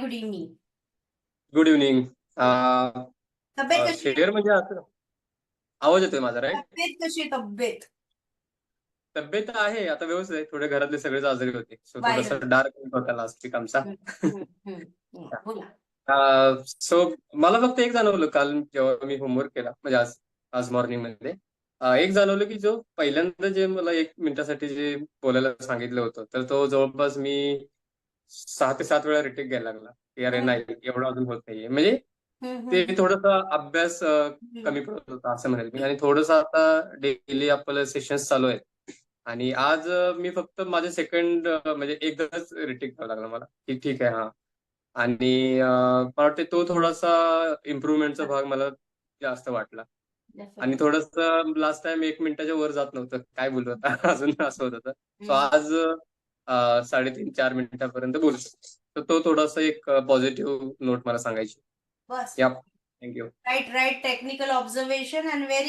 Good evening. Good evening. तब्येत कशी आहे? शेअर म्हणजे असं आवाज येतोय माझा, राईट? तब्येत कशी आहे? तब्येत तब्येत आहे आता व्यवस्थित आहे. थोडे घरातले सगळेच आजारी होते, सो व्हायरल. थोडंसं डार्क होता लास्ट वीक आमचा. बोला. सो मला फक्त एक जाणवलं काल जेव्हा मी होमवर्क केला, म्हणजे आज आज मॉर्निंग मध्ये एक जाणवलं की जो पहिल्यांदा जे मला 1 मिनिटासाठी जे बोलायला सांगितलं होतं, तर तो जवळपास मी 6 ते 7 वेळा रिटेक घ्यायला लागला की अरे हम्म, नाही, एवढं अजून होत नाहीये. म्हणजे हम्म, ते हम्म, थोडासा अभ्यास हम्म. कमी पडत होता असं म्हणेल मी. आणि थोडंसं आता डेली आपलं सेशन्स चालू आहेत, आणि आज मी फक्त माझे सेकंड म्हणजे एकदाच रिटेक घ्यावं लागला मला की ठीक आहे, हा. आणि मला वाटते तो थोडासा इम्प्रुव्हमेंटचा भाग मला जास्त वाटला. आणि Definitely. थोडस लास्ट टाइम 1 मिनिटाच्या वर जात नव्हतं, काय बोलू आता अजून असं होत होतं. सो हम्म. आज 3.5-4 मिनिटापर्यंत बोलू शकतो. तर तो थोडासा एक पॉझिटिव्ह नोट मला सांगायची. बस. या, thank you. Right right technical observation and very